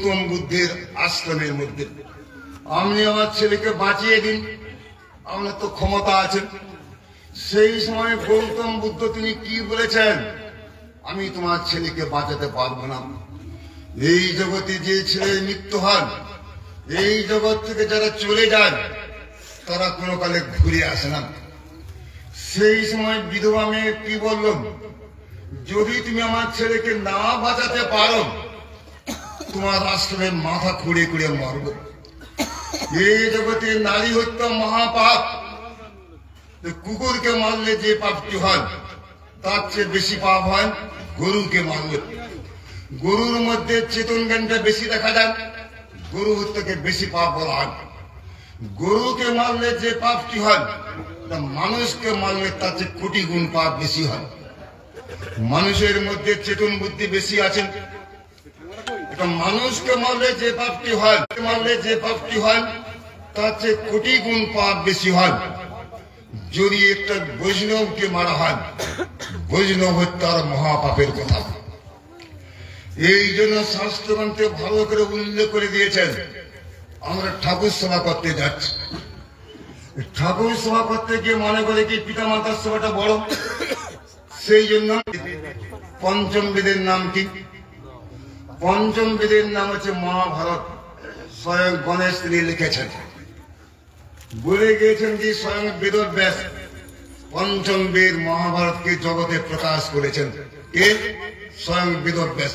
গৌতম বুদ্ধের আশ্রমের মধ্যে। আপনি আমার ছেলেকে বাঁচিয়ে দিন, আপনার তো ক্ষমতা আছে। সেই সময় গৌতম বুদ্ধ তিনি কি বলেছেন, আমি তোমার ছেলেকে বাঁচাতে পারবো না। এই জগতে যে ছেলের মৃত্যু হয়, এই জগৎ থেকে যারা চলে যায় তারা কোনো কালে ঘুরে আসে না। সেই সময় বিধবা মেয়ে কি বলল, যদি তুমি আমার ছেলেকে না বাঁচাতে পারো তোমার আশ্রমে মাথা খুঁড়ে খুঁড়ে মারব। এই জগতে নারী হত্যা মহাপাপ। কুকুরকে মারলে যে পাপটি হয় তার চেয়ে বেশি পাপ হয় গরুকে মারলে। গরুর মধ্যে চেতন জ্ঞানটা বেশি দেখা যায়, গরু হত্যাকে বেশি পাপ বলা হয়। গরুকে মারলে যে পাপটি হয় মানুষকে মারলে তার চেয়ে কোটি গুণ পাপ বেশি হয়। মানুষের মধ্যে চেতন বুদ্ধি বেশি আছে, এটা মানুষকে মারলে যে পাপটি হয় তার চেয়ে কোটি গুণ পাপ বেশি হয়। যদি একটা বৈষ্ণবকে মারা হয়, বৈষ্ণব হত্যার মহাপাপের কথা। এই জন্য শাস্ত্রগ্রন্থে ভালো করে উল্লেখ করে দিয়েছেন। আমরা ঠাকুর সেবা করতে যাচ্ছি, ঠাকুর সেবা করতে গিয়ে মনে করে কি পিতা মাতার সেবাটা বড়। সেই জন্য পঞ্চম বেদের নাম কি? পঞ্চম বেদের নাম হচ্ছে মহাভারত। স্বয়ং গণেশ তিনি লিখেছেন, বলে গিয়েছেন যে স্বয়ং বেদব্যাস পঞ্চম বেদ মহাভারতকে জগতে প্রকাশ করেছেন। কে? স্বয়ং বেদব্যাস।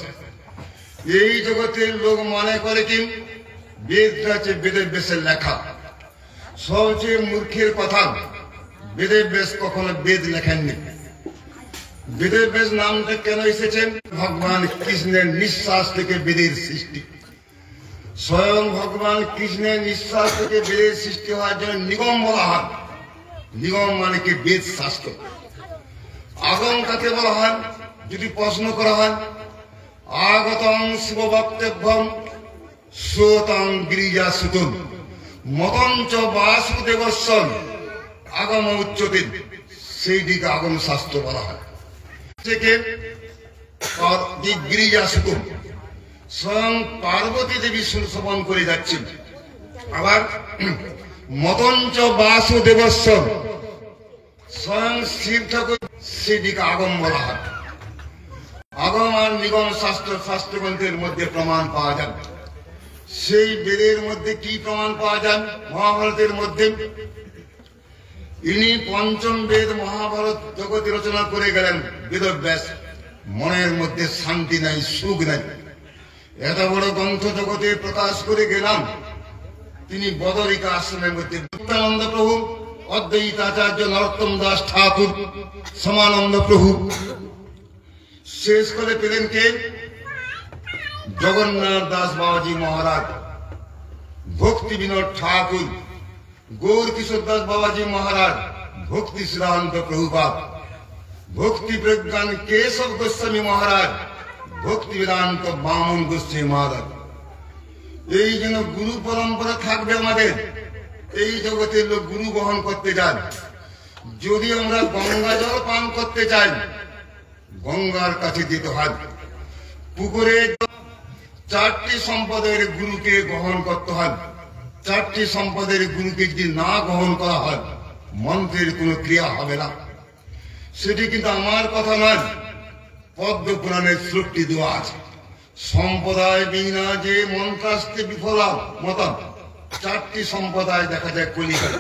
এই জগতের লোক মনে করে কি বেদটা হচ্ছে বেদব্যাসের লেখা। সবচেয়ে মূর্খের কথা, বেদব্যাস কখনো বেদ লেখেননি। বেদব্যাস নামটা কেন এসেছে? ভগবান কৃষ্ণের নিঃশ্বাস থেকে বেদের সৃষ্টি। স্বয়ং ভগবান কৃষ্ণের নিঃশ্বাস থেকে বেদের সৃষ্টি হওয়ার জন্য নিগম বলা হয়। নিগম মানে কি? বেদ শাস্ত্র। আগম কাকে বলা হয়? যদি প্রশ্ন করা হয়, আগতং শিব বক্তব্যম শ্রোতং গিরিজা সুতম মতঞ্চ বাসুদেবস্বম আগম উচ্চতে, সেই দিকে আগম শাস্ত্র বলা হয়। গিরিজা সুতম স্বয়ং পার্বতী দেবী শ্রবণ করে যাচ্ছেন। আবার মতঞ্চ বাসুদেবস্বম স্বয়ং শিব ঠাকুর, সেদিকে আগম বলা হয়। আগম আর নিগম শাস্ত্রগ্রন্থের মধ্যে প্রমাণ পাওয়া যায়। সেই বেদের মধ্যে কি প্রমাণ পাওয়া যায়? মহাভারতের মধ্যে ইনি পঞ্চম বেদ মহাভারত জগতে রচনা করে গেলেন বেদব্যাস। মনের মধ্যে শান্তি নাই, সুখ নাই। এত বড় গ্রন্থ জগতে প্রকাশ করে গেলাম। তিনি বদরিকা আশ্রমের মধ্যে নিত্যানন্দ প্রভু, অদ্বৈতাচার্য নরোত্তম দাস ঠাকুর, সমানন্দ প্রভু, শেষ করে পেলেন কে? জগন্নাথ দাস বাবাজি মহারাজ, ভক্তি বিনোদ ঠাকুর, গৌর কিশোর দাস বাবাজি মহারাজ, ভক্তি শ্রীরান্ত প্রভুপাদ, ভক্তি প্রজ্ঞান কেশব গোস্বামী মহারাজ, ভক্তি বেদান্ত বামন গোস্বামী মহারাজ। এই জন্য গুরু পরম্পরা থাকবে আমাদের। এই জগতের লোক গুরু বহন করতে যান। যদি আমরা গঙ্গা জল পান করতে চাই, গঙ্গার কাছে যেতে হয়। পুকুরে চারটি সম্প্রদায়ের গুরুকে গ্রহণ করতে হয়। চারটি সম্প্রদায়ের গুরুকে যদি না গ্রহণ করা হয় মন্ত্রের কোনো ক্রিয়া হবে না। সেটি কিন্তু আমার কথা নয়, পদ্ম পুরাণের শ্লোকটি দেওয়া আছে। সম্প্রদায় বিনা যে মন্ত্রাস্তে বিফলা মতন। চারটি সম্প্রদায় দেখা যায় কলিকালে।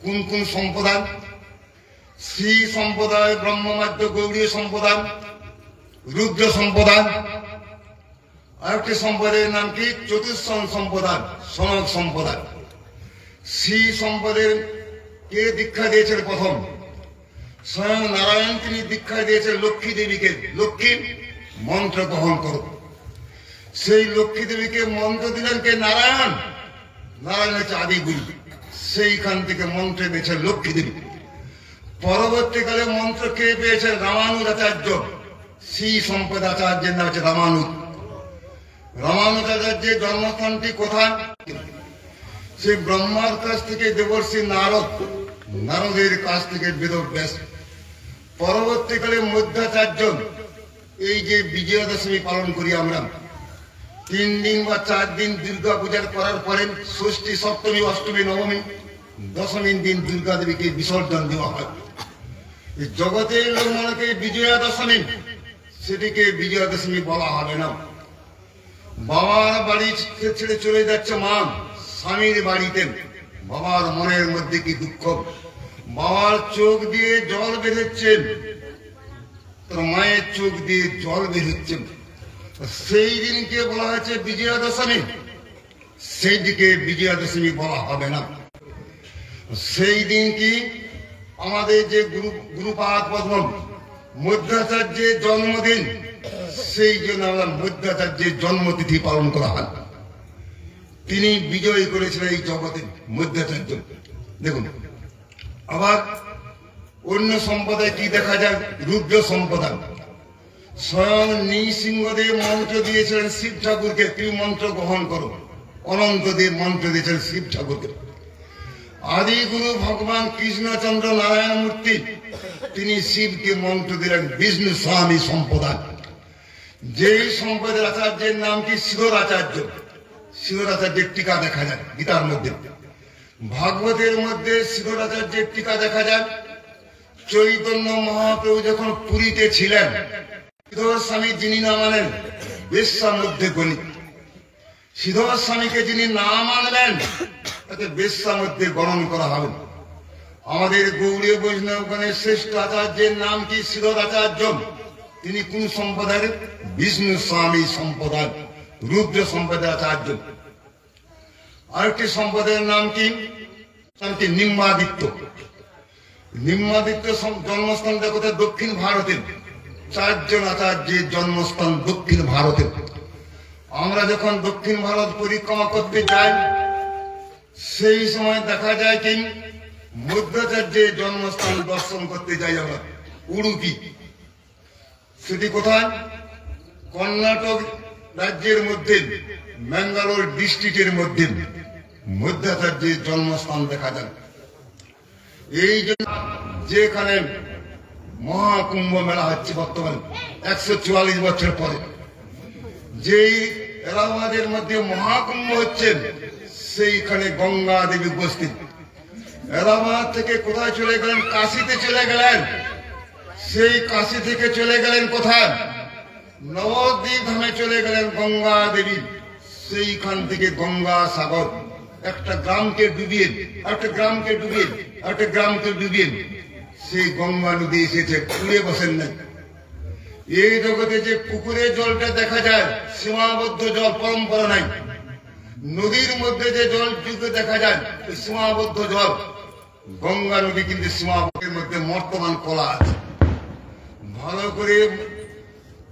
কোন কোন সম্প্রদায়? শ্রী সম্প্রদায়, ব্রহ্মমাধ্য গৌড়ীয় সম্প্রদায়, রুদ্র সম্প্রদায়। আরেকটি সম্প্রদায়ের নাম কি? চতুর্শন সম্প্রদায়, সনক সম্প্রদায়। শ্রী সম্প্রদায়ের কে দীক্ষা দিয়েছেন প্রথম? স্বয়ং নারায়ণ তিনি দীক্ষা দিয়েছেন লক্ষ্মী দেবীকে। লক্ষ্মী মন্ত্র গ্রহণ করো। সেই লক্ষ্মী দেবীকে মন্ত্র দিলেন কে? নারায়ণ। নারায়ণ হচ্ছে আদি গুরু। সেইখান থেকে মন্ত্রে পেয়েছেন লক্ষ্মী দেবী। পরবর্তীকালে মন্ত্র কে পেয়েছেন? রামানুজাচার্য। শ্রী সম্প্রদায়াচার্যের নাম হচ্ছে রামানুজ। রামানুজাচার্যের জন্মস্থানটি কোথায়? সেই ব্রহ্মার কাছ থেকে দেবর্ষি নারদ, নারদের কাছ থেকে বেদব্যাস। পরবর্তীকালে মধ্যাচার্য। এই যে বিজয়া দশমী পালন করি আমরা, 3 দিন বা 4 দিন দুর্গা পূজার করার পরে ষষ্ঠী, সপ্তমী, অষ্টমী, নবমী, দশমীর দিন দুর্গা দেবীকে বিসর্জন দেওয়া হয়। এই জগতের লোক মনে করে বিজয়া দশমী, সেটিকে বিজয়া দশমী বলা হবে না। বাবার বাড়ি ছেড়ে চলে যাচ্ছে মা স্বামীর বাড়িতে, বাবার মনের মধ্যে কি দুঃখ, বাবার চোখ দিয়ে জল বেরোচ্ছে, তোর মায়ের চোখ দিয়ে জল বেরোচ্ছে, সেই দিনকে বলা হয়েছে বিজয়া দশমী, সেই দিকে বিজয়া দশমী বলা হবে না। সেই দিন কি আমাদের যে গুরুপাদ পদ্ম মধ্যাচার্যের জন্মদিন, সেই জন্য আমরা মধ্যাচার্যের জন্মতিথি পালন করা হয়। তিনি বিজয় করেছিলেন এই জগতে, মধ্যাচার্য। দেখুন, আবার অন্য সম্প্রদায় কি দেখা যায়, রুদ্র সম্প্রদায়। স্বয়ং নৃসিংহদেব মন্ত্র দিয়েছিলেন শিব ঠাকুরকে, তুমি মন্ত্র গ্রহণ করো। অনন্তদেব মন্ত্র দিয়েছিলেন শিব ঠাকুরকে। আদি গুরু ভগবান কৃষ্ণচন্দ্র নারায়ণ মূর্তি, তিনি শিবকে মন্ত্র দিলেন বিষ্ণু স্বামী সম্প্রদায়। যেই সম্প্রদায়ের আচার্যের নাম কি শিবর আচার্য। শিবর আচার্যের টিকা দেখা যায় গীতার মধ্যে, ভাগবতের মধ্যে শিবর আচার্যের টিকা দেখা যায়। চৈতন্য মহাপ্রভু যখন পুরীতে ছিলেন, সিদ্ধর স্বামী যিনি না মানেন বেশ্যার মধ্যে গণিত, সিদ্ধর স্বামীকে যিনি না মানবেন তাকে বেশ্যার মধ্যে গণন করা হবে। আমাদের গৌড়ীয় বৈষ্ণবগণের শ্রেষ্ঠ আচার্যের নাম কি সিদ্ধর আচার্য। তিনি কোন সম্প্রদায়ের, বিষ্ণু স্বামী সম্প্রদায়, রুদ্র সম্প্রদায়ের আচার্য। আরেকটি সম্প্রদায়ের নাম কি নিম্বাদিত্য। নিম্বাদিত্য জন্মস্থান কোথায়, দক্ষিণ ভারতে। 4 জন আচার্যের জন্মস্থান দক্ষিণ ভারতে। আমরা যখন দক্ষিণ ভারত পরিক্রমা করতে যাই, সেই সময় দেখা যায় কি মধ্যাচার্যের জন্মস্থান দর্শন করতে যাই আমরা, উড়ুপি। সেটি কোথায়, কর্ণাটক রাজ্যের মধ্যে, ম্যাঙ্গালোর ডিস্ট্রিক্টের মধ্যে মধ্যাচার্যের জন্মস্থান দেখা যায়। এই জন্য যেখানে মহাকুম্ভ মেলা হচ্ছে বর্তমানে 144 বছর পরে, যেই এলাহাবাদের মধ্যে মহাকুম্ভ হচ্ছে, সেইখানে গঙ্গা দেবী উপস্থিত। এলাহাবাদ থেকে কোথায় চলে গেলেন, কাশিতে চলে গেলেন। সেই কাশি থেকে চলে গেলেন কোথায়, নবদ্বীপ ধামে চলে গেলেন গঙ্গা দেবী। সেইখান থেকে গঙ্গা সাগর একটা গ্রামকে ডুবিয়ে, একটা গ্রামকে ডুবিয়ে, একটা গ্রামকে ডুবিয়ে সেই গঙ্গা নদী এসেছে, উড়ে বসেন নাই। এই জগতে যে পুকুরের জলটা দেখা যায় সীমাবদ্ধ জল, পরম্পরা নাই। নদীর মধ্যে যে জল যুগে দেখা যায় সীমাবদ্ধ জল, গঙ্গা নদী কিন্তু সীমাবদ্ধের মধ্যে বর্তমান কলা আছে। ভালো করে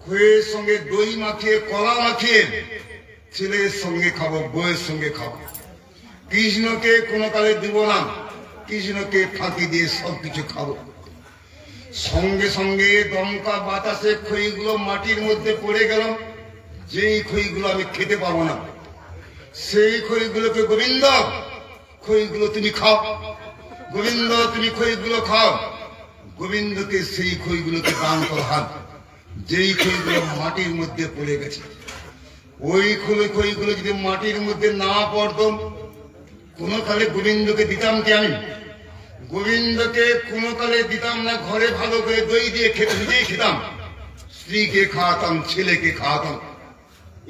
খয়ের সঙ্গে দই মাখিয়ে, কলা মাখিয়ে ছেলের সঙ্গে খাবো, বউয়ের সঙ্গে খাবো। কৃষ্ণকে কোনো কালে দিব না, কৃষ্ণকে ফাঁকি দিয়ে সবকিছু খাবো। সঙ্গে সঙ্গে দমকা বাতাসে খইগুলো মাটির মধ্যে পড়ে গেল। যেই খইগুলো আমি খেতে পাবো না, সেই খইগুলোকে গোবিন্দ, খইগুলো তুমি খাও, গোবিন্দ তুমি খইগুলো খাও। গোবিন্দকে সেই খইগুলোকে দান করা হয়। যেই খইগুলো মাটির মধ্যে পড়ে গেছে, ওই খইগুলো যদি মাটির মধ্যে না পড়তো, কোনো কালে গোবিন্দকে দিতাম কি আমি? গোবিন্দকে কোনো কালে দিতাম না। ঘরে ভালো করে দই দিয়ে খেতে, নিজেই খেতাম, স্ত্রীকে খাওয়াতাম, ছেলেকে খাওয়াতাম।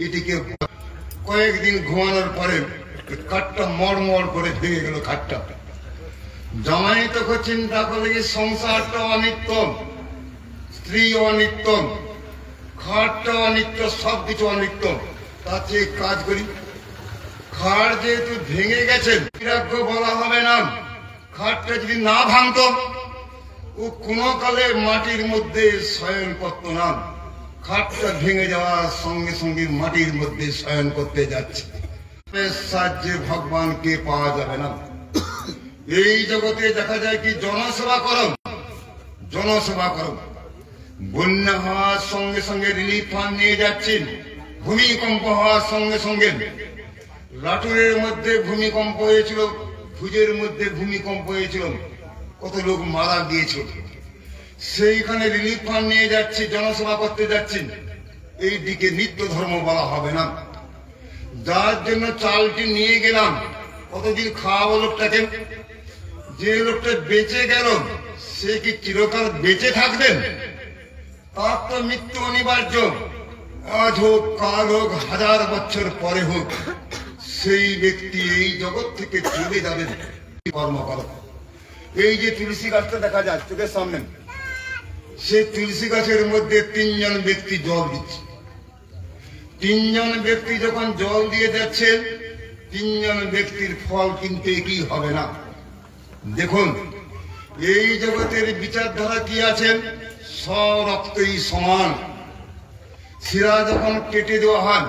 এটিকে কয়েকদিন ঘুমানোর পরে কাঠটা মড়মড় করে ভেঙে গেল। খাটটা জামাই তখন চিন্তা করলে যে সংসারটা অনিত্য, স্ত্রী অনিত্য, খাটটা অনিত্য, সবকিছু অনিত্য। তার চেয়ে কাজ করি, খাট যেহেতু ভেঙে গেছে বিরাগ্য বলা হবে না। খাটটা যদি না ভাঙত, ও কোনো কালে মাটির মধ্যে শয়ন করত না। খাটটা ভেঙে যাওয়ার সঙ্গে সঙ্গে মাটির মধ্যে শয়ন করতে যাচ্ছে। সাহায্যে ভগবানকে পাওয়া যাবে না। এই জগতে দেখা যায় কি জনসেবা করো, জনসেবা করো। বন্যা হওয়ার সঙ্গে সঙ্গে রিলিফ ফান্ড নিয়ে যাচ্ছেন। ভূমিকম্প হওয়ার সঙ্গে সঙ্গে, লাটুরের মধ্যে ভূমিকম্প হয়েছিল, ভুজের মধ্যে ভূমিকম্প হয়েছিল, কত লোক মারা গিয়েছিল। সেইখানে রিলিফ ফান্ড নিয়ে যাচ্ছে, জনসেবা করতে যাচ্ছেন। এই দিকে নিত্য ধর্ম বলা হবে না। যার জন্য চালটি নিয়ে গেলাম, কতদিন খাওয়াবো লোকটাকে? যে লোকটা বেঁচে গেল সে কি চিরকাল বেঁচে থাকবেন? তার তো মৃত্যু অনিবার্য। আজ হোক, কাল হোক, 1000 বছর পরে হোক, সেই ব্যক্তি এই জগৎ থেকে চলে যাবেন। কর্ম করো। এই যে তুলসী গাছটা দেখা যায় চোখের সামনে, সেই তুলসী গাছের মধ্যে 3 জন ব্যক্তি জল দিচ্ছে। 3 জন ব্যক্তি যখন জল দিয়ে যাচ্ছে, 3 জন ব্যক্তির ফল কিন্তু একই হবে না। দেখুন, এই জগতের বিচারধারা কি আছে? সব রক্তই সমান। শিরা যখন কেটে দেওয়া হয়,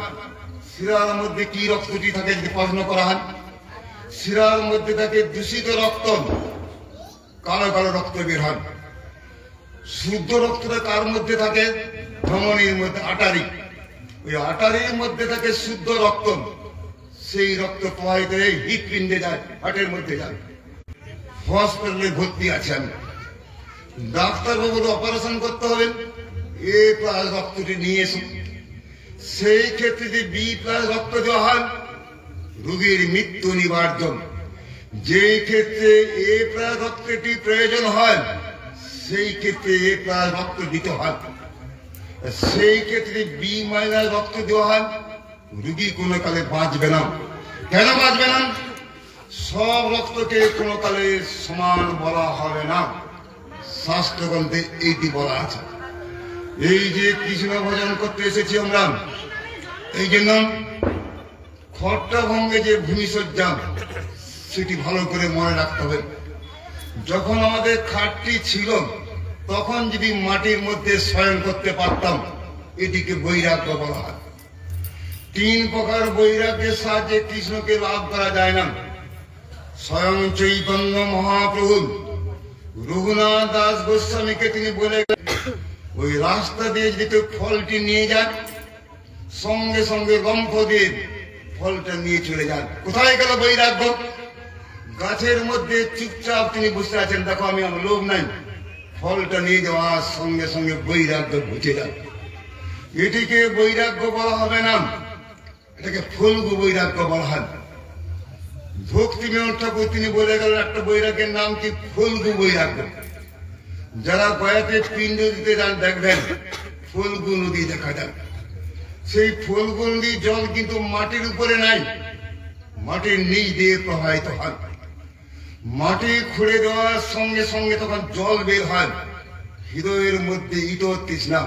শিরার মধ্যে কি রক্তটি থাকে যদি প্রশ্ন করা হয়? শিরার মধ্যে থাকে দূষিত রক্ত, কালো কালো রক্ত বের হয়। শুদ্ধ রক্তটা কার মধ্যে থাকে? ধমনীর মধ্যে, আটারি। ওই আটারির মধ্যে থাকে শুদ্ধ রক্ত। সেই রক্ত প্রবাহিত হয়ে হৃৎপিণ্ডে যায়, হার্টের মধ্যে যায়। হসপিটালে ভর্তি আছে আমি। ডাক্তারবাবুর অপারেশন করতে হবে, এ প্লাস রক্তটি নিয়ে এসো। সেই ক্ষেত্রে যে বি প্লাস রক্ত দেওয়া হয়, রোগীর মৃত্যু নিবার্জন। যে ক্ষেত্রে এ প্লাস রক্তটি প্রয়োজন হয়, সেই ক্ষেত্রে এ প্লাস রক্ত দিতে হয়। সেই ক্ষেত্রে বি মাইনাস রক্ত দেওয়া হয়, রোগী কোনো কালে বাঁচবে না। কেন বাঁচবে না? সব রক্তকে কোনো কালে সমান বলা হবে না। শাস্ত্রগ্রন্থে এইটি বলা আছে। এই যে কৃষ্ণ ভজন করতে এসেছি আমরা, এই জন্য খট্টভঙ্গে যে ভূমিসজ্জা, সেটি ভালো করে মনে রাখতে হবে। যখন আমাদের খাটটি ছিল, তখন যদি মাটির মধ্যে শয়ন করতে পারতাম, এটিকে বৈরাগ্য বলা হয়। 3 প্রকার বৈরাগ্যের সাহায্যে কৃষ্ণকে লাভ করা যায় না। স্বয়ং চৈতন্য মহাপ্রভু রঘুনাথ দাস গোস্বামীকে তিনি বলে গেলেন, ওই রাস্তা দিয়ে যদি কেউ ফলটি নিয়ে যান, সঙ্গে সঙ্গে লম্ফ দিয়ে ফলটা নিয়ে চলে যান। কোথায় গেল বৈরাগ্য? গাছের মধ্যে চুপচাপ তিনি বসে আছেন, দেখো আমি আমার লোভ নাই, ফলটা নিয়ে যাওয়ার সঙ্গে সঙ্গে বৈরাগ্য ঘুচে যান। এটিকে বৈরাগ্য বলা হবে না, এটাকে ফলগু বৈরাগ্য বলা হয়। ভক্তিবিনোদ ঠাকুর তিনি বলে গেলেন একটা বৈরাগ্যের নাম কি? ফলগু বৈরাগ্য। যারা গয়াতে পিণ্ড দিতে যান দেখবেন ফলগু নদী দেখা যায়। সেই ফলগু নদীর জল কিন্তু মাটির উপরে নাই, মাটির নিচ দিয়ে প্রবাহিত হয়। মাটি খুঁড়ে দেওয়ার সঙ্গে সঙ্গে তখন জল বের হয়। হৃদয়ের মধ্যে ইতর তৃষ্ণা,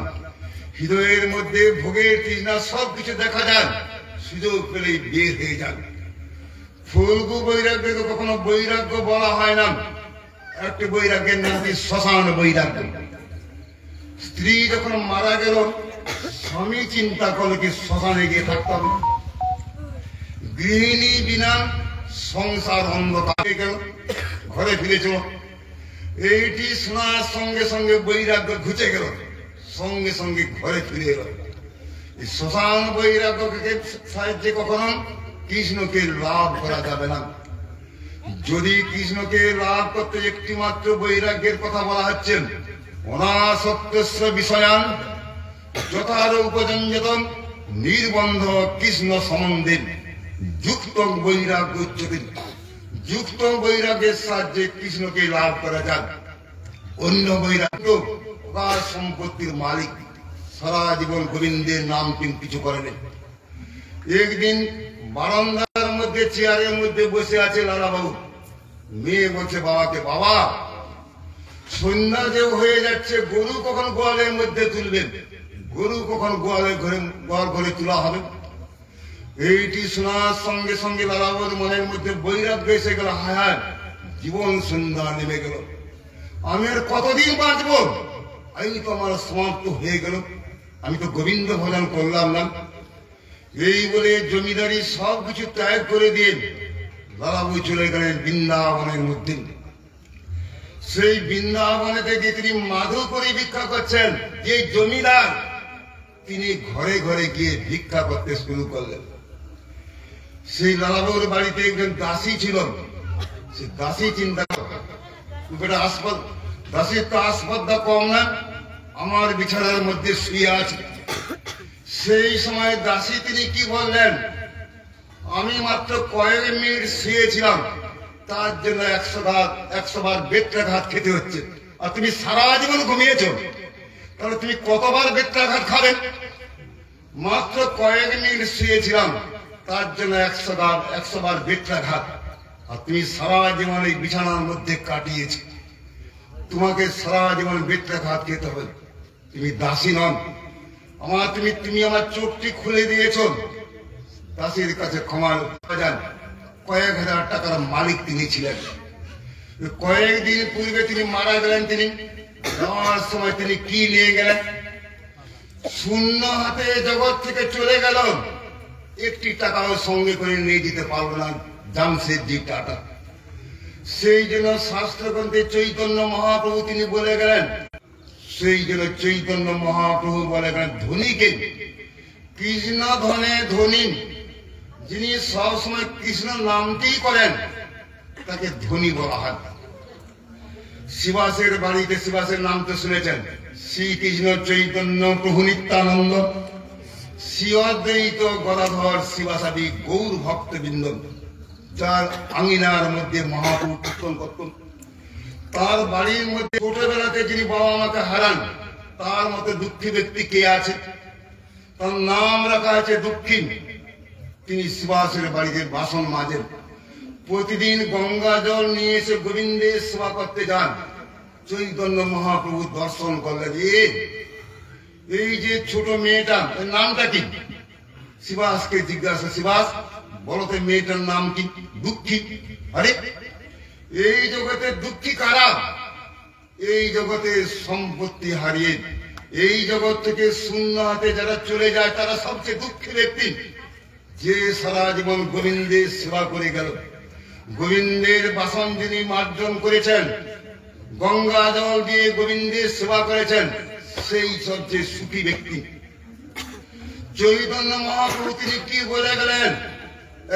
হৃদয়ের মধ্যে ভোগের তৃষ্ণা, সবকিছু দেখা যায়, সুযোগ পেলেই বের হয়ে যায়। ফলগু বৈরাগ্যকে কখনো বৈরাগ্য বলা হয় না। একটা বৈরাগ্যের নাম কি? শ্মশান বৈরাগ্য। স্ত্রী যখন মারা গেল, স্বামী চিন্তা করলো কি শ্মশানে গিয়ে থাকতে হবে। গৃহিণী বিনা সংসার অন্ধকার হয়ে গেল, ঘরে ফিরে চল। এইটি শোনার সঙ্গে সঙ্গে বৈরাগ্য ঘুচে গেল, সঙ্গে সঙ্গে ঘরে ফিরে এল। শ্মশান বৈরাগ্যকে সাহায্যে কখনো কৃষ্ণকে লাভ করা যাবে না। যদি কৃষ্ণকে লাভ করতে একটি মাত্র বৈরাগ্যের কথা বলা হচ্ছে, অনাসক্তস্য বিষয়ান যথার উপজঞ্জতম নির্বন্ধ কৃষ্ণ সম্বন্ধে যুক্ত বৈরাগ্য উচ্চতে। যুক্ত বৈরাগ্যের সাহায্যে কৃষ্ণকে লাভ করা যায়। অন্য বৈরাগ্য প্রকাশ সম্পত্তির মালিক, সারা জীবন গোবিন্দের নাম কিন্তু কিছু করেনি। একদিন বারান্দার মধ্যে চেয়ারের মধ্যে বসে আছে লালাবাবু। মেয়ে বলছে বাবাকে, বাবা সন্ধ্যা যে হয়ে যাচ্ছে, গরু কখন গোয়ালের মধ্যে তুলবেন? গরু কখন গোয়ালের ঘরে তোলা হবে? এইটি শোনার সঙ্গে সঙ্গে লালাবাবুর মনের মধ্যে বৈরাগ্য এসে গেল। হায় হায়, জীবন সন্ধ্যা নেমে গেল, আমি আর কতদিন বাঁচবো? আমি তো আমার সমাপ্ত হয়ে গেল, আমি তো গোবিন্দ ভজন করলাম না। এই বলে জমিদারি সবকিছু ত্যাগ করে দিয়ে লালাবাবু চলে গেলেন বৃন্দাবনের মধ্যে। সেই বৃন্দাবনে থেকে তিনি মাধু করে ভিক্ষা করছেন। যে জমিদার, তিনি ঘরে ঘরে গিয়ে ভিক্ষা করতে শুরু করলেন। সেই লালাবাবুর বাড়িতে একজন দাসী ছিল। সে দাসী চিন্তা আসপদ, দাসীর তো আসপদটা কম না, আমার বিছানার মধ্যে শুয়ে আছে। সেই সময় দাসী তিনি কি বললেন, আমি মাত্র কয়েক মিনিট শুয়েছিলাম, তার জন্য 100 বার বেত্রাঘাত খেতে হচ্ছে। আর তুমি সারা জীবন ঘুমিয়েছ, তাহলে তুমি কতবার বেত্রাঘাত খাবে? মাত্র কয়েক মিনিট শুয়েছিলাম, তার জন্য 100 বার বেত্রাঘাত। আর তুমি সারা জীবন এই বিছানার মধ্যে কাটিয়েছ, তোমাকে সারা জীবন বেত্রাঘাত খেতে হবে। তুমি দাসী নন আমার, তুমি আমার চোখটি খুলে দিয়েছ। দাসীর কাছে ক্ষমা যান। কয়েক হাজার টাকার মালিক তিনি ছিলেন। কয়েকদিন পূর্বে তিনি মারা গেলেন। তিনি যাওয়ার সময় তিনি কি নিয়ে গেলেন? শূন্য হাতে জগৎ থেকে চলে গেল, একটি টাকাও সঙ্গে করে নিয়ে যেতে পারল না জামশেদজি টাটা। সেই জন্য শাস্ত্রগ্রন্থে চৈতন্য মহাপ্রভু তিনি বলে গেলেন, সেই জন্য চৈতন্য মহাপ্রভু বলে গেলেন, ধনীকে কৃষ্ণ ধনে ধনী, যিনি সবসময় কৃষ্ণ নামটি করেন তাকে ধনী বলা হয়। শিবাসের বাড়িতে, শিবাসের নাম তো শুনেছেন, শ্রীকৃষ্ণ চৈতন্য প্রভু নিত্যানন্দ, শ্রী অদ্বৈত গদাধর শিবাসাদি গৌর ভক্তবৃন্দ, যার আঙিনার মধ্যে মহাপ্রভু কীর্তন করতেন। তার বাড়ির মধ্যে ছোটবেলাতে যিনি বাবা মাকে হারান, তার মতো দুঃখী ব্যক্তি কে আছে? তার নাম রাখা আছে দক্ষিণ। তিনি শিবাসের বাড়িতে বাসন মাজেন, প্রতিদিন গঙ্গা জল নিয়ে এসে গোবিন্দের সেবা করতে যান। চৈতন্য মহাপ্রভু দর্শন করলেন, এই যে ছোট মেয়েটা, নামটা কি? শিবাসকে জিজ্ঞাসা, শিবাস বলো তো মেয়েটার নাম কি? দুঃখী। আরে এই জগতে দুঃখী কারা? এই জগতে সম্পত্তি হারিয়ে এই জগৎ থেকে শূন্য হাতে যারা চলে যায় তারা সবচেয়ে দুঃখী ব্যক্তি। যে সারা জীবন গোবিন্দের সেবা করে গেল, গোবিন্দের বাসন যিনি মার্জন করেছেন, গঙ্গা জল দিয়ে গোবিন্দের সেবা করেছেন, সেই সবচেয়ে সুখী ব্যক্তি। চৈতন্য মহাপ্রভু তিনি কি বলে গেলেন?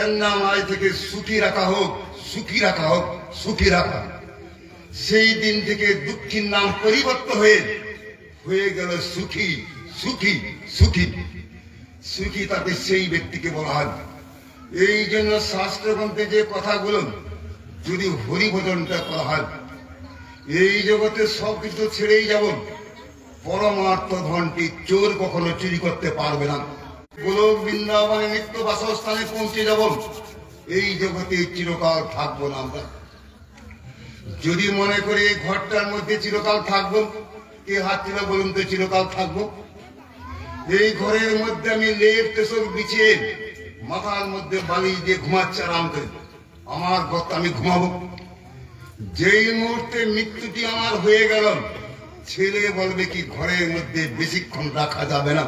এর নাম আজ থেকে সুখী রাখা হোক, সুখী রাখা হোক, সুখী রাখা। সেই দিন থেকে দুঃখীর নাম পরিবর্তন হয়ে গেল সুখী, সুখী, সুখী। সুখী তাকে সেই ব্যক্তিকে বলা হয়। এই জন্য শাস্ত্রগ্রন্থে যে কথাগুলো যদি হরিভজনটা করা হয়, এই জগতে সবকিছু ছেড়েই যাব, পরমার্থ ধনটি চোর কখনো চুরি করতে পারবে না। গোলক বৃন্দাবনে নিত্য বাসস্থানে পৌঁছে যাব, এই জগতে চিরকাল থাকবো না আমরা। যদি মনে করি এই ঘরটার মধ্যে চিরকাল থাকবো, কে হাত তুলে বলুন তো চিরকাল থাকবো? এই ঘরের মধ্যে আমি লেপ তোষক বিছিয়ে মাথার মধ্যে বালি দিয়ে ঘুমাচ্ছি আরাম করে, আমার ঘর আমি ঘুমাবো। যেই মুহূর্তে মৃত্যুটি আমার হয়ে গেল, ছেলে বলবে কি ঘরের মধ্যে বেশিক্ষণ রাখা যাবে না।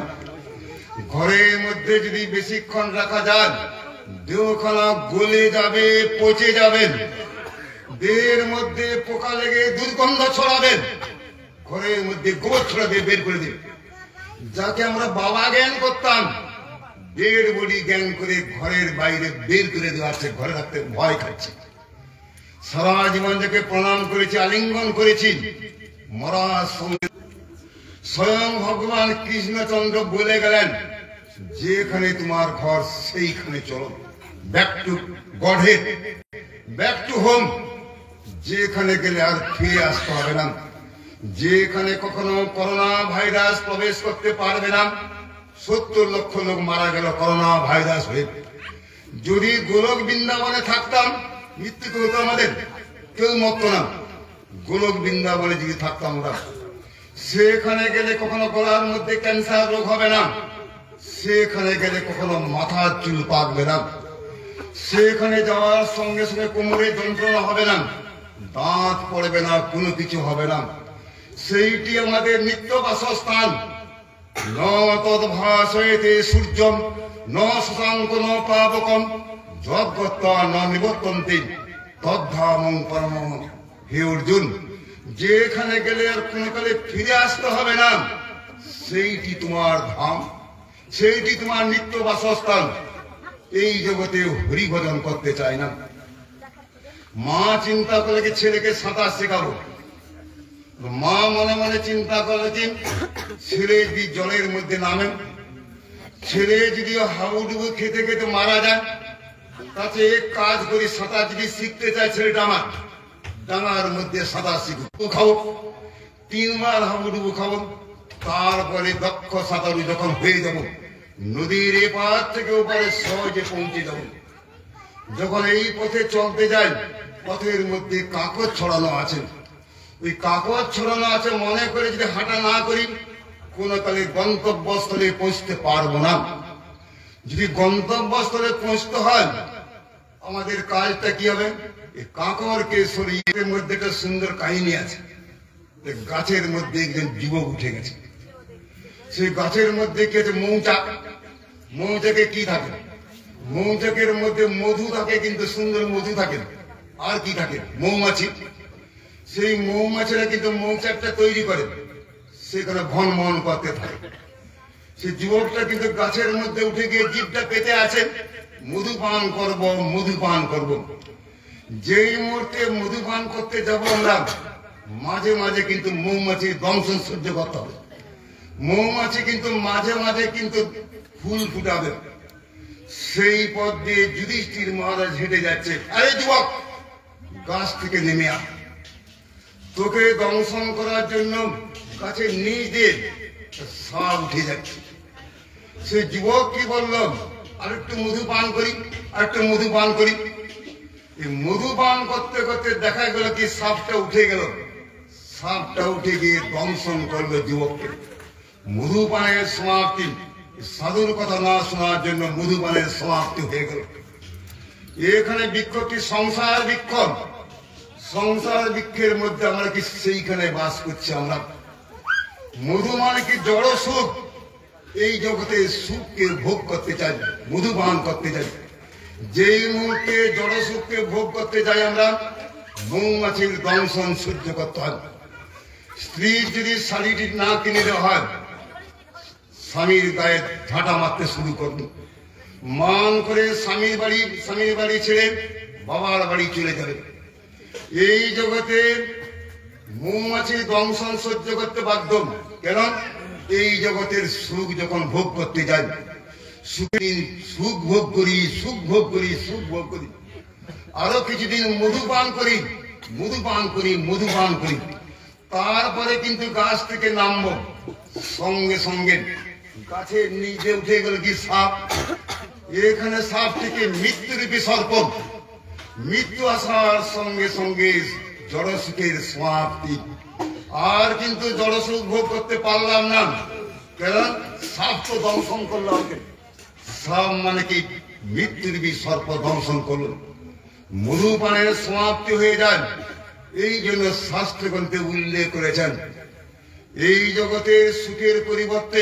ঘরের মধ্যে যদি বেশিক্ষণ রাখা যায়, দেহখানা গলে যাবে, পচে যাবেন, দেহের মধ্যে পোকা লেগে দুর্গন্ধ ছড়াবেন, ঘরের মধ্যে গোবর ছড়াবে, বের করে দেবে। যাকে আমরা বাবা জ্ঞান করতাম, ডেড বডি জ্ঞান করে ঘরের বাইরে বের করে দেওয়া হচ্ছে, ঘরে রাখতে ভয় খাচ্ছে। সারা জীবন যাকে প্রণাম করেছি, আলিঙ্গন করেছি, মরার সঙ্গে স্বয়ং ভগবান কৃষ্ণচন্দ্র বলে গেলেন, যেখানে তোমার ঘর সেইখানে চলো, back to god head, back to home. যেখানে গেলে আর ফিরে আসতে হবে না, যেখানে কখনো করোনা ভাইরাস প্রবেশ করতে পারবে না। 70 লক্ষ লোক মারা গেল করোনা ভাইরাস হয়ে। যদি গোলক বৃন্দাবনে থাকতাম, মৃত্যু তো হতো আমাদের, কেউ মরত না। গোলক বৃন্দাবনে যদি থাকতাম আমরা, সেখানে গেলে কখনো গলার মধ্যে ক্যান্সার রোগ হবে না, সেখানে গেলে কখনো মাথার চুল পাকবে না, সেখানে যাওয়ার সঙ্গে সঙ্গে কোমরে যন্ত্রণা হবে না, দাঁত পড়বে না, কোনো কিছু হবে না। সেইটি আমাদের নিত্য বাসস্থান। ন তদ্ভাসয়তে সূর্যম ন শশাঙ্ক ন পাবকম যদ্গত্বা ন নিবর্তন্তে তদ্ধামং পরমম। হে অর্জুন, যেখানে গেলে আর কোনো কালে ফিরে আসতে হবে না, সেইটি তোমার ধাম, সেইটি তোমার নিত্য বাসস্থান। এই জগতে হরিভজন করতে চায় না। মা চিন্তা করে কি ছেলেকে সাঁতার শেখাবো, মা মনে মনে চিন্তা করে কি ছেলে যদি জলের মধ্যে নামে, ছেলে যদি হাবুডুবু খেতে খেতে মারা যায়, তাতে এক কাজ করি, সাঁতার যদি শিখতে চায় ছেলেটা আমার, ডাঙার মধ্যে সাঁতার শিখবো, খাবো 3 বার হাবুডুবু খাবো, তারপরে দক্ষ সাঁতারু যখন হয়ে যাব, নদীর এপার থেকে ওপারে সহজে পৌঁছে যাব। যখন এই পথে চলতে যাই, পথের মধ্যে কাকড় ছড়ানো আছে, ওই কাকড় ছড়ানো আছে মনে করে যদি হাঁটা না করি, কোন কালে গন্তব্যস্থলে পৌঁছতে পারবো না। যদি গন্তব্যস্থলে পৌঁছতে হয়, আমাদের কাজটা কি হবে? এই কাকড়কে সরিয়ে মধ্যে একটা সুন্দর কাহিনী আছে। গাছের মধ্যে একজন যুবক উঠে গেছে, সেই গাছের মধ্যে কি আছে? মৌচাক। মৌচাকে কি থাকে? মৌচাকের মধ্যে মধু থাকে, কিন্তু সুন্দর মধু থাকে। আর কি থাকে? মৌমাছি। সেই মৌমাছিরা কিন্তু মৌচাকটা তৈরি করে, সেখানে ভনভন করতে থাকে। সেই যুবকটা কিন্তু গাছের মধ্যে উঠে গিয়ে জিভটা পেতে আছে, মধু পান করব, মধু পান করব। যেই মুহূর্তে মধু পান করতে যাব আমরা, মাঝে মাঝে কিন্তু মৌমাছির দংশন সহ্য করতে হবে। মৌমাছি কিন্তু মাঝে মাঝে কিন্তু ফুল ফুটাবে। সেই পথ দিয়ে যুধিষ্ঠির মহারাজ হেঁটে যাচ্ছে। আরে যুবক, গাছ থেকে নেমে আ, তোকে দংশন করার জন্য গাছের নিচ দিয়ে সাপ উঠে যাচ্ছে। সেই যুবক কি বলল? আর একটু মধু পান করি, আর একটু মধু পান করি। এই মধু পান করতে করতে দেখা গেল কি সাপটা উঠে গেল। সাপটা উঠে গিয়ে দংশন করলো যুবককে। মধু পানের সমাপ্তি। সাধুর কথা না শোনার জন্য মধু পানের সমাপ্তি হয়ে গেল। এখানে বৃক্ষটি সংসার বৃক্ষ। সংসার বৃক্ষের মধ্যে আমরা কি সেইখানে বাস করছি আমরা। মধু মানে কি? জড় সুখ। এই জগতে সুখকে ভোগ করতে চাই, মধু পান করতে চাই। যেই মুহূর্তে জড় সুখকে ভোগ করতে যাই আমরা, মৌমাছির দংশন সহ্য করতে হয়। স্ত্রী যদি শাড়িটি না কিনে দেওয়া হয়, স্বামীর গায়ে ঝাঁটা মারতে শুরু করবে। মান করে স্বামীর বাড়ি ছেড়ে বাবার বাড়ি চলে যাবে। এই জগতে মৌমাছির দংশন সহ্য করতে বাধ্য। কেন? এই জগতের সুখ যখন ভোগ করতে যাই, সুখ ভোগ করি, সুখ ভোগ করি, সুখ ভোগ করি। আরো কিছুদিন মধু পান করি, মধু পান করি, মধু পান করি। তারপরে কিন্তু গাছ থেকে নামবো, সঙ্গে সঙ্গে গাছের নিচে উঠে গেল কি সাপ। এখানে সাপ থেকে মৃত্যুরূপী সর্প। মৃত্যু আসার সঙ্গে সঙ্গে জড়সুখের সমাপ্তি। আর কিন্তু জড়সুখ ভোগ করতে পারলাম না, কারণ সাপ তো দংশন করলো। সাপ মানে কি? মৃত্যুরূপী সর্প দংশন করলো। মধু পানের সমাপ্তি হয়ে যায়। এই জন্য শাস্ত্রগ্রন্থে উল্লেখ করেছেন, এই জগতের সুখের পরিবর্তে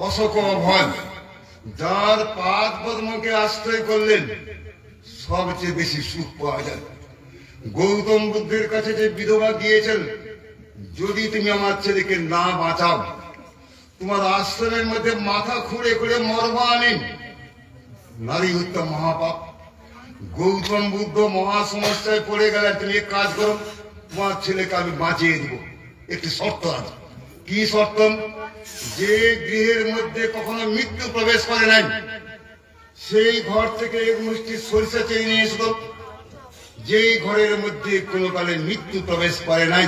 অশোক ভয়। যার পাদ পদ্মকে আশ্রয় করলেন, সবচেয়ে বেশি সুখ পাওয়া যায়। গৌতম বুদ্ধের কাছে যে বিধবা গিয়েছেন, যদি তুমি আমার ছেলেকে না বাঁচাও, তোমার আশ্রমের মধ্যে মাথা খুঁড়ে খুঁড়ে মরবো আমি। নারী হত্যা মহাপাপ। গৌতম বুদ্ধ মহা সমস্যায় পড়ে গেলেন। তুমি এক কাজ করো, তোমার ছেলেকে আমি বাঁচিয়ে দিব। একটি শর্ত আছে। কি শর্ত? যে গৃহের মধ্যে কখনো মৃত্যু প্রবেশ করে নাই, সেই ঘর থেকে এক মুষ্টি সরিষা চেয়ে নিয়ে এসো। যেই ঘরের মধ্যে কোনো কালে মৃত্যু প্রবেশ করে নাই,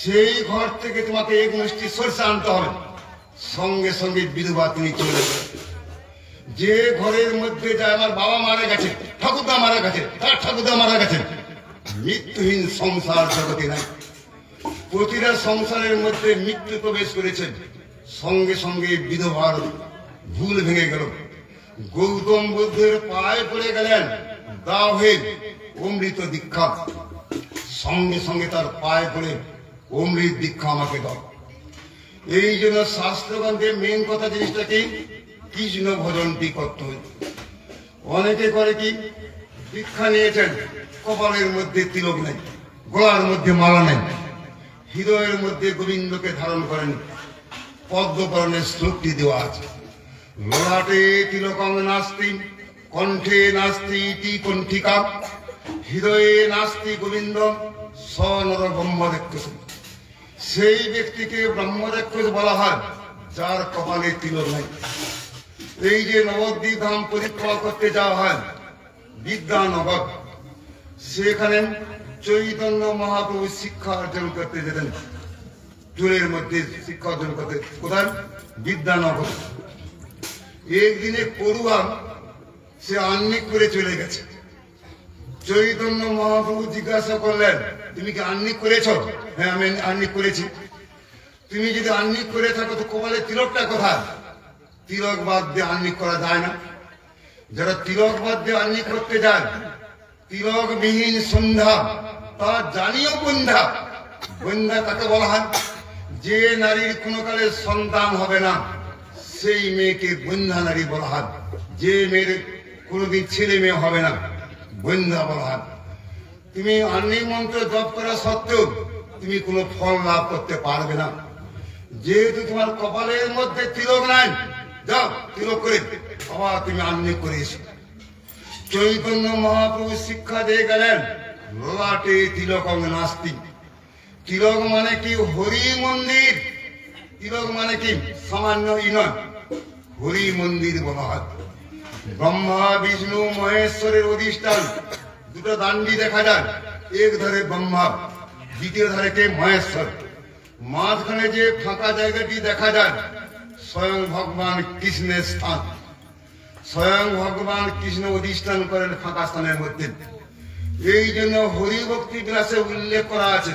সেই ঘর থেকে তোমাকে এক মুষ্টি সরিষা আনতে হবে। সঙ্গে সঙ্গে বিধবা তিনি চলে যাবে। যে ঘরের মধ্যে যায় আমার বাবা মারা গেছে, ঠাকুরদা মারা গেছে, তার ঠাকুরদা মারা গেছে, মৃত্যুহীন সংসার জগতে নাই। প্রতিটা সংসারের মধ্যে মৃত্যু প্রবেশ করেছে। সঙ্গে সঙ্গে বিধবার ভুল ভেঙে গেল। গৌতম বুদ্ধের পায়ে পড়ে গেলেন, দাও হে অমৃত দীক্ষা। সঙ্গে সঙ্গে তার পায়ে পড়ে অমৃত দীক্ষা আমাকে দাও। এই জন্য শাস্ত্রগ্রন্থে মেন কথা জিনিসটা কি? কৃষ্ণ ভজনটি করতে হয়। অনেকে করে কি? দীক্ষা নিয়েছেন, কপালের মধ্যে তিলক নাই, গলার মধ্যে মালা নাই, হৃদয়ের মধ্যে গোবিন্দকে ধারণ করেন। পদ্মকরণের শ্লোকটি দেওয়া আছে, ললাটে তিলকং নাস্তি, কণ্ঠে নাস্তি ইতি কণ্ঠিকা, হৃদয়ে নাস্তি গোবিন্দ স নর ব্রহ্মরেক্ষস। সেই ব্যক্তিকে ব্রহ্মরেক্ষস বলা হয় যার কপালে তিলক নাই। এই যে নবদ্বীপ ধাম পরিক্রমা করতে যাওয়া হয়, বিদ্যানগর। সেখানে চৈতন্য মহাপ্রভু শিক্ষা অর্জন করতে যেতেন, চুলের মধ্যে শিক্ষা অর্জন করতে। কোথায়? বিদ্যানগর। একদিনে পড়ুয়া সে আহ্নিক করে চলে গেছে। চৈতন্য মহাপ্রভু জিজ্ঞাসা করলেন, তুমি কি আহ্নিক করেছ? হ্যাঁ, আমি আহ্নিক করেছি। তুমি যদি আহ্নিক করে থাকো তো কপালে তিলকটা কোথায়? তিলক বাদ দিয়ে আহ্নিক করা যায় না। যারা তিলক বাদ দিয়ে আহ্নিক করতে যায়, তিলক বিহীন সন্ধ্যা তা জানিও বন্ধা। বন্ধা কাকে বলা হয়? যে নারীর কোনো কালে সন্তান হবে না সেই মেয়েকে বন্ধা নারী বলা হয়। যে মেয়ের কোনোদিন ছেলে মেয়ে হবে না বন্ধা বলা হয়। তুমি আহ্নিক মন্ত্র জপ করা সত্ত্বেও তুমি কোনো ফল লাভ করতে পারবে না, যেহেতু তোমার কপালের মধ্যে তিলক নাই। যাও তিলক করে আবার তুমি আহ্নিক করে এসো। চৈতন্য মহাপ্রভু শিক্ষা দিয়ে গেলেন, ললাটে তিলকং নাস্তি। তিলক মানে কি? হরি মন্দির। তিলক মানে কি? সামান্য নয়, হরি মন্দির বলা হয়। ব্রহ্মা বিষ্ণু মহেশ্বরের অধিষ্ঠান। দুটো দান্ডি দেখা যায়, এক ধারে ব্রহ্মা, দ্বিতীয় ধারে কে? মহেশ্বর। মাঝখানে যে ফাঁকা জায়গাটি দেখা যায় স্বয়ং ভগবান কৃষ্ণের স্থান। স্বয়ং ভগবান কৃষ্ণ অধিষ্ঠান করেন ফাঁকা স্থানের মধ্যে। এই জন্য হরিভক্তি বিলাসে উল্লেখ করা আছে,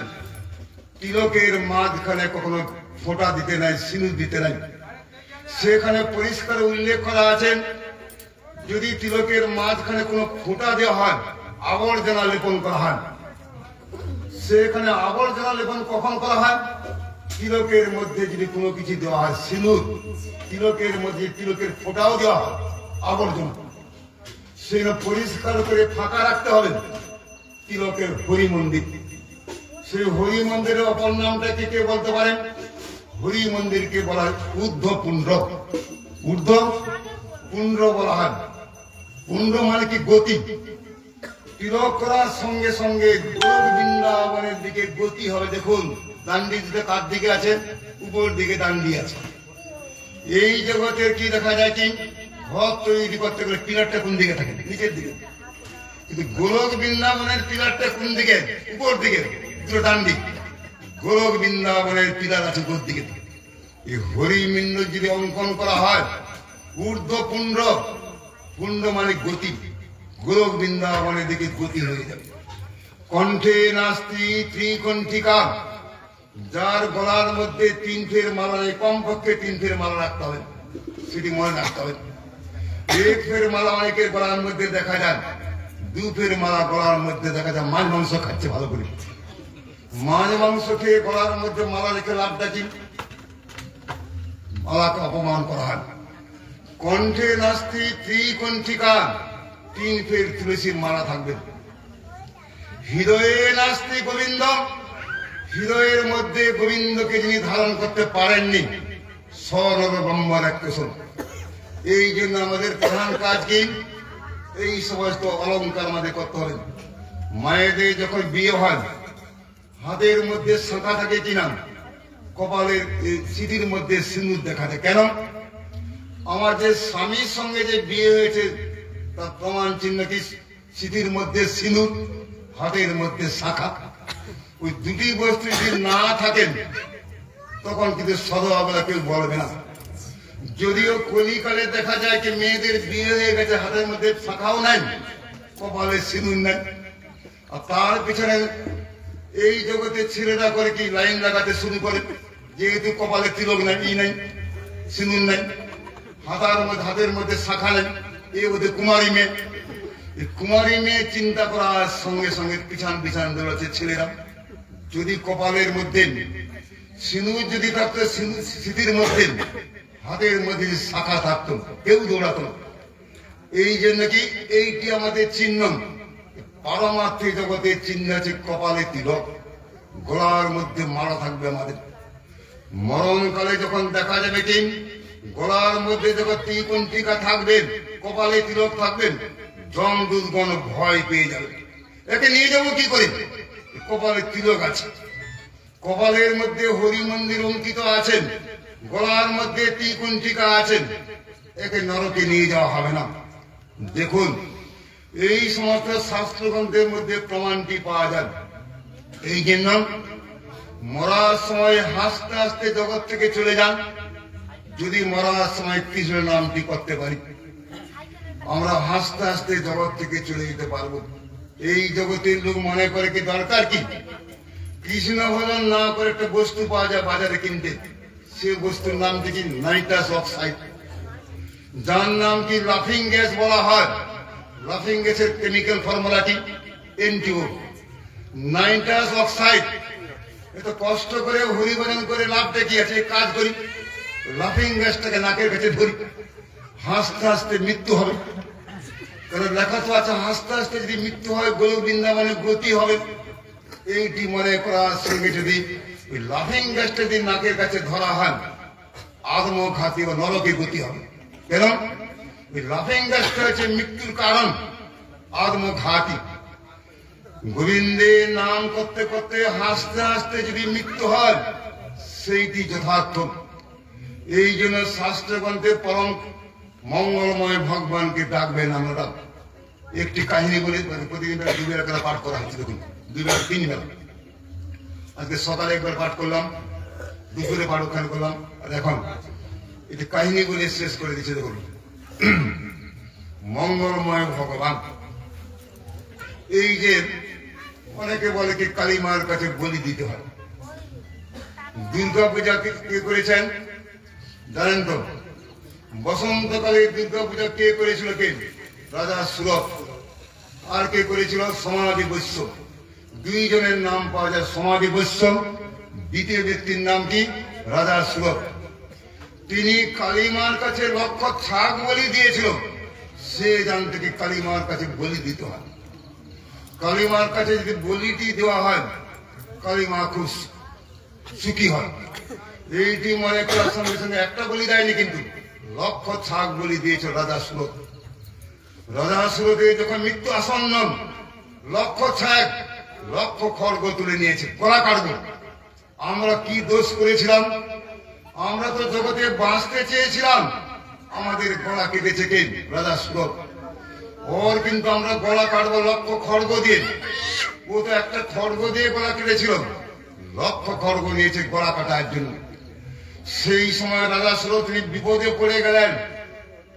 তিলকের মাঝখানে কখনো ফোঁটা দিতে নাই, সিঁদুর দিতে নাই। সেখানে পরিষ্কার উল্লেখ করা আছে, যদি তিলকের মাঝখানে কোনো ফোঁটা দেওয়া হয় আবর্জনা লেপন করা হয়। সেখানে আবর্জনা লেপন কখন করা হয়? তিলকের মধ্যে যদি কোনো কিছু দেওয়া হয়, সিঁদুর, তিলকের মধ্যে তিলকের ফোঁটাও দেওয়া হয়, আবর্জনা, সেটা পরিষ্কার করে ফাঁকা রাখতে হবে। তিলকের হরি মন্দির। সেই হরি মন্দিরের অপর নামটা কি কে বলতে পারেন? হরি মন্দিরকে বলা হয় ঊর্ধ্ব পুণ্ড। ঊর্ধ্ব পুণ্ড বলা হয়। পুণ্ড মানে কি? গতি। তিলক করার সঙ্গে সঙ্গে গোলক বৃন্দাবনের দিকে গতি হবে। দেখুন দান্ডি কার দিকে আছে? উপর দিকে দান্ডি আছে। এই জগতের কি দেখা যায় কি, ঘর তৈরি করতে গেলে পিলারটা কোন দিকে থাকে? নিচের দিকে। কিন্তু গোলক বৃন্দাবনের পিলারটা কোন দিকে? উপর দিকে। দুটো দান্ডি। গোলক বৃন্দাবনের পিলার আছে উপর দিকে। এই হরিমিন্দ যদি অঙ্কন করা হয়, ঊর্ধ্ব পুণ্ড, পুণ্ড মানে গতি, গোলক বৃন্দাবনের দিকে গতি হয়ে যাবে। কণ্ঠে নাস্তি ত্রিকণ্ঠিকা। যার গলার মধ্যে 3 ফের মালা নেই, কমপক্ষে 3 ফের মালা রাখতে হবে, সেটি মনে রাখতে হবে। 1 ফের মালা অনেকের গলার মধ্যে দেখা যায়, 2 ফের মালা গলার মধ্যে দেখা যায়। মাছ মাংস খাচ্ছে ভালো করে, মাছ মাংস খেয়ে গলার মধ্যে মালা রেখে লাভটা কি? মালাকে অপমান করা হয়। কণ্ঠে নাস্তি ত্রিকণ্ঠিকা, 3 ফের তুলসীর মালা থাকবে। হৃদয়ে নাস্তি গোবিন্দ, হৃদয়ের মধ্যে গোবিন্দকে যিনি ধারণ করতে পারেননি, স্বরূপ ব্রহ্মর এক কোশল। এই জন্য আমাদের প্রধান কাজ কি? এই সমস্ত অলঙ্কার আমাদের করতে হবে। মায়েদের যখন বিয়ে হয় হাতের মধ্যে শাঁখা থাকে কিনা, কপালের সিঁথির মধ্যে সিঁদুর দেখা যায়। কেন? আমার যে স্বামীর সঙ্গে যে বিয়ে হয়েছে তার প্রমাণ চিহ্ন কি? সিঁথির মধ্যে সিঁদুর, হাতের মধ্যে শাঁখা। ওই দুটি বস্তু যদি না থাকেন তখন কিন্তু সদভাবনা কেউ বলবে না। যদিও কলিকালে দেখা যায় যে মেয়েদের বিয়ে হয়ে গেছে, হাতের মধ্যে শাখাও নাই, কপালে সিঁদুর নাই, আর তার পিছনে এই জগতে ছেলেরা করে কি লাইন লাগাতে শুরু করে, যেহেতু কপালে তিলক নাই, ই নাই, সিঁদুর নাই, হাতের মধ্যে শাখা নাই, এই ওদের কুমারী মেয়ে। এই কুমারী মেয়ে চিন্তা করার সঙ্গে সঙ্গে পিছান পিছান দৌড়াচ্ছে ছেলেরা। যদি কপালের মধ্যে সিঁদুর যদি থাকতো, স্মৃতির মধ্যে হাতের মধ্যে শাখা থাকতো, কেউ দৌড়াতো। এই জন্য কি এইটি আমাদের চিহ্ন। পারমার্থিক জগতের চিহ্ন আছে কপালে তিলক, গলার মধ্যে মালা থাকবে আমাদের। মরণকালে যখন দেখা যাবে কি গলার মধ্যে যখন ত্রিকণ্ঠিকা থাকবেন, কপালে তিলক থাকবেন, জম দুর্গণ ভয় পেয়ে যাবে। একে নিয়ে যাবো কি করে? কপালে তিলক আছে, কপালের মধ্যে হরি মন্দির অঙ্কিত আছেন, গলার মধ্যে ত্রিকণ্ঠিকা আছেন, একে নরকে নিয়ে যাওয়া হবে না। দেখুন এই সমস্ত শাস্ত্রগ্রন্থের মধ্যে প্রমাণটি পাওয়া যায়। এই জন্য মরার সময় হাসতে হাসতে জগৎ থেকে চলে যান। যদি মরার সময় কৃষ্ণ নামটি করতে পারি, আমরা হাসতে হাসতে জগৎ থেকে চলে যেতে পারবো। এই জগতের লোক মনে করে কি দরকার কি কৃষ্ণ ভজন না করে একটা বস্তু পাওয়া যায় বাজারে কিনতে, সে বস্তুর নাম কি নাইট্রাস অক্সাইড, যার নাম কি লাফিং গ্যাস বলা হয়। লাফিং গ্যাসের কেমিক্যাল ফর্মুলাটি N2O। নাইট্রাস অক্সাইড এত কষ্ট করে হরিভজন করে লাভটা কি আছে, কাজ করি লাফিং গ্যাসটাকে নাকের কাছে ধরি, হাসতে হাসতে মৃত্যু হবে। কারণ লেখা তো আছে হাসতে হাসতে যদি মৃত্যু হয় গোলক বৃন্দাবনে গতি হবে। এইটি মনে করার সঙ্গে যদি ওই লাফিং গ্যাসটা যদি নাকের কাছে ধরা হয় আত্মঘাতী বা নরকে গতি হবে। কেন? ওই লাফিং গ্যাসটা হচ্ছে মৃত্যুর কারণ, আত্মঘাতী। গোবিন্দের নাম করতে করতে হাসতে হাসতে যদি মৃত্যু হয় সেইটি যথার্থ। এই জন্য শাস্ত্রগ্রন্থে পরম মঙ্গলময় ভগবানকে ডাকবেন আমরা। একটি কাহিনী বলে প্রতিদিন বেলা 2 বেলা করে পাঠ করা হচ্ছে, দেখুন 2 বেলা 3 বেলা। আজকে সকালে একবার পাঠ করলাম, দুপুরে পাঠ ওখানে করলাম, আর এখন এটি কাহিনী বলে শেষ করে দিচ্ছে। দেখুন মঙ্গলময় ভগবান। এই যে অনেকে বলে কি কালী মার কাছে বলি দিতে হয়। দুর্গা পূজা কে করেছেন জানেন তো? বসন্তকালে দুর্গা পূজা কে করেছিল? কে? রাজা সুরথ। আর কে করেছিল? সমাধি বৈশ্য। দুইজনের নাম পাওয়া যায়, সমাধি বৈশ্য। দ্বিতীয় ব্যক্তির নাম কি? রাজা সুরথ। তিনি কালীমার কাছে লক্ষ ছাগ বলি দিয়েছিল। সে জানতে কি কালীমার কাছে বলি দিতে হয়। কালীমার কাছে যদি বলিটি দেওয়া হয় কালীমা খুব সুখী হয়। এইটি মনে করার সঙ্গে সঙ্গে একটা বলি দেয়নি, কিন্তু লক্ষ ছাগ বলি দিয়েছে রাজা সুরথ। রাজা সুরথের যখন মৃত্যু আসন্ন, লক্ষ ছাগ লক্ষ খড়গ তুলে নিয়েছে, গলা কাটবো। আমরা কি দোষ করেছিলাম? আমরা তো জগতে বাঁচতে চেয়েছিলাম, আমাদের গলা কেটেছে কে? রাজা সুরথ। ওর কিন্তু আমরা গলা কাটবো লক্ষ খড়গ দিয়ে। ও তো একটা খড়গ দিয়ে গলা কেটেছিল, লক্ষ খড়গ নিয়েছে গলা কাটার জন্য। সেই সময় রাজা সুরথ তিনি বিপদে পড়ে গেলেন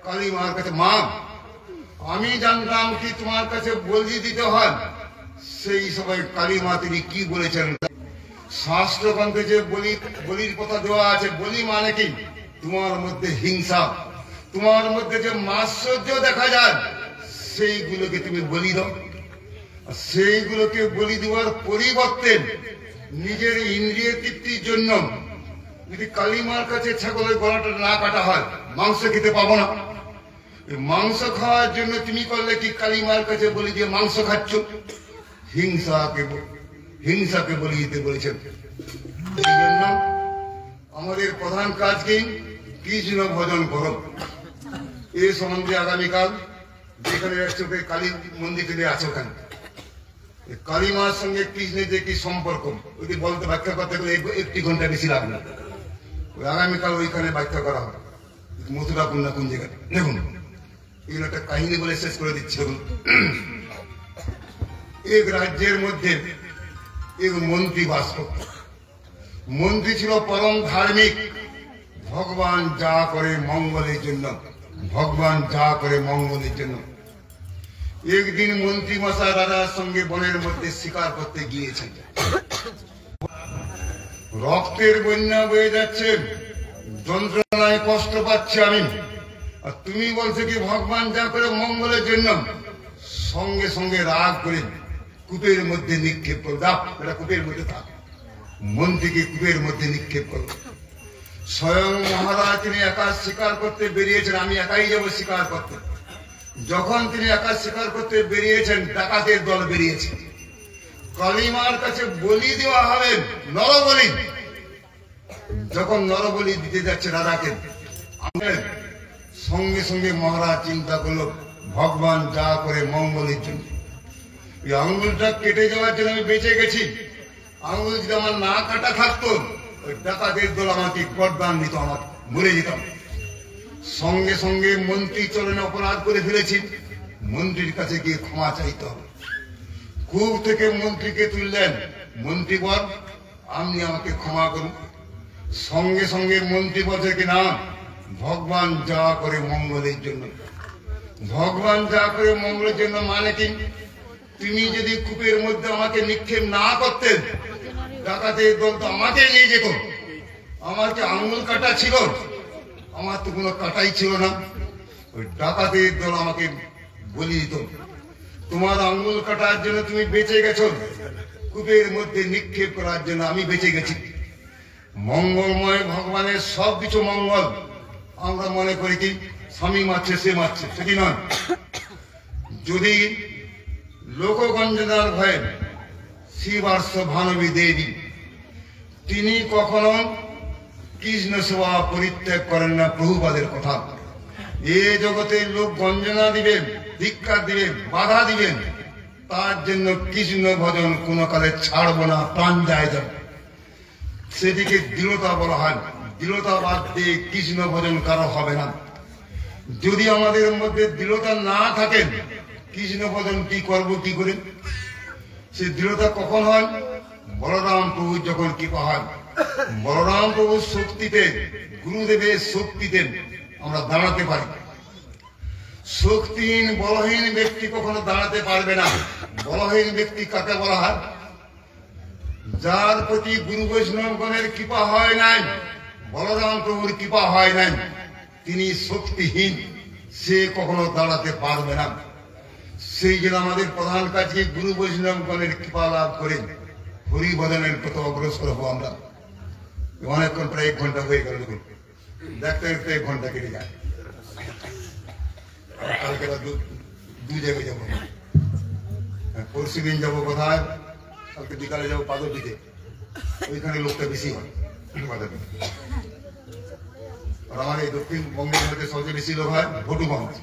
কালী মার কাছে। মা, আমি জানতাম কি তোমার কাছে বলি দিতে হয়। সেই সময় কালী মা তিনি কি বলেছেন? শাস্ত্রগ্রন্থে যে বলির কথা দেওয়া আছে, বলি মানে কি? তোমার মধ্যে হিংসা, তোমার মধ্যে যে মাৎসর্য দেখা যায়, সেইগুলোকে তুমি বলি দাও। সেইগুলোকে বলি দেওয়ার পরিবর্তে নিজের ইন্দ্রিয় তৃপ্তির জন্য যদি কালীমার কাছে ছাগলের গলাটা না কাটা হয়, মাংস খেতে পাবো না। মাংস খাওয়ার জন্য তুমি করলে কি কালীমার কাছে বলি দিয়ে মাংস খাচ্ছ? হিংসাকে বলি দিতে বলেছেন। এই জন্য আমাদের প্রধান কাজ কি? কৃষ্ণ ভজন করো। এই সম্বন্ধে আগামীকাল যেখানে কালী মন্দির থেকে আছে, ওখানে কালী মার সঙ্গে কৃষ্ণের যে কি সম্পর্ক ওইটি বলতে ব্যাখ্যা করতে গেলে 1 ঘন্টা বেশি লাগবে। ওই আগামীকাল ওইখানে ব্যাখ্যা করা হবে, মথুরাপুর না কোন জায়গায়। দেখুন এগুলো একটা কাহিনী বলে শেষ করে দিচ্ছে। দেখুন এক রাজ্যের মধ্যে এক মন্ত্রী বাস করত। মন্ত্রী ছিল পরম ধার্মিক। ভগবান যা করে মঙ্গলের জন্য, ভগবান যা করে মঙ্গলের জন্য। একদিন মন্ত্রী মশাই রাজার সঙ্গে বনের মধ্যে শিকার করতে গিয়েছেন। রক্তের বন্যা বয়ে যাচ্ছে, যন্ত্রণায় কষ্ট পাচ্ছি আমি, আর তুমি বলছো কি ভগবান যা করে মঙ্গলের জন্য। সঙ্গে সঙ্গে রাগ করে কূপের মধ্যে নিক্ষেপ করো। এটা কূপের মধ্যে থাক। মন্ত্রীকে কূপের মধ্যে নিক্ষেপ করো। স্বয়ং মহারাজ তিনি একা শিকার করতে বেরিয়েছেন, আমি একাই যাবো শিকার করতে। যখন তিনি একা শিকার করতে বেরিয়েছেন, ডাকাতের দল বেরিয়েছে। কালীমার কাছে বলি দেওয়া হবে, নরবলি। যখন নরবলি দিতে যাচ্ছে রাজাকে, সঙ্গে সঙ্গে মহারাজ চিন্তা করলো ভগবান যা করে মঙ্গলের জন্য। এই আঙ্গুলটা কেটে যাওয়ার জন্য আমি বেঁচে গেছি। আঙ্গুল যদি আমার না কাটা থাকতো, ওই ডাকাতের দল আমাকে গর্দান দিত, আমার মরে যেতাম। সঙ্গে সঙ্গে মন্ত্রী চরণে অপরাধ করে ফেলেছি, মন্ত্রীর কাছে গিয়ে ক্ষমা চাইতে হবে। কূপ থেকে মন্ত্রীকে তুললেন, মন্ত্রী বল আপনি আমাকে ক্ষমা করুন। সঙ্গে সঙ্গে মন্ত্রী বলছে কিনা ভগবান যা করে মঙ্গলের জন্য। ভগবান যা করে মঙ্গলের জন্য মানে কি? তুমি যদি কূপের মধ্যে আমাকে নিক্ষেপ না করতেন, ডাকাতের দল তো আমাকে নিয়ে যেত। আমার কি আঙুল কাটা ছিল? আমার তো কোনো কাটাই ছিল না। ওই ডাকাতের দল আমাকে বলি দিত। তোমার আঙুল কাটার জন্য তুমি বেঁচে গেছো, কূপের মধ্যে নিক্ষেপ করার জন্য আমি বেঁচে গেছি। মঙ্গলময় ভগবানের সবকিছু মঙ্গল। আমরা মনে করি কি স্বামী মারছে সে মারছে, সেটি নয়। যদি লোকগঞ্জনার ভয়ে শিবার্ষ ভানবী দেবী তিনি কখনো কৃষ্ণ সেবা পরিত্যাগ করেন না। প্রভুপাদের কথা, এ জগতে লোক গঞ্জনা দিবেন, ধিক্কার দিবেন, বাধা দিবেন, তার জন্য কৃষ্ণ ভজন কোন কালে ছাড়বো না, প্রাণ যায় যাবে। সেদিকে দৃঢ়তা বলা হয়। দৃঢ়তা বাদ দিয়ে কৃষ্ণ ভজন কারো হবে না। যদি আমাদের মধ্যে দৃঢ়তা না থাকেন, কৃষ্ণ ভজন কি করব কি করে? সে দৃঢ়তা কখন হয়? বলরাম প্রভু যখন কৃপা হয়। বলরাম প্রভুর শক্তিতে, গুরুদেবের শক্তিতে আমরা দাঁড়াতে পারি। শক্তিহীন বলহীন ব্যক্তি কখনো দাঁড়াতে পারবে না। বলহীন ব্যক্তি কাকে বলা হয়? যার প্রতি গুরু বৈষ্ণবগণের কৃপা হয় নাই, বলরাম প্রভুর কৃপা হয় নাই, তিনি শক্তিহীন, সে কখনো দাঁড়াতে পারবে না। সেই জন্য আমাদের প্রধান কাজকে গুরু বৈষ্ণবগণের কৃপা লাভ করে হরিভজনের প্রতি অগ্রসর হবো আমরা। অনেকক্ষণ প্রায় 1 ঘন্টা হয়ে গেল, দেখতে দেখতে 1 ঘন্টা কেটে যায়। কালকে দু জায়গায় যাবো, পরশু দিন যাবো কোথায়, কালকে বিকালে যাবো পাদপীঠে, ওইখানে লোকটা বেশি হয় পাদপীঠে। আর আমার এই দক্ষিণবঙ্গের মধ্যে সবচেয়ে বেশি লোক হয় ভটুগঞ্জ।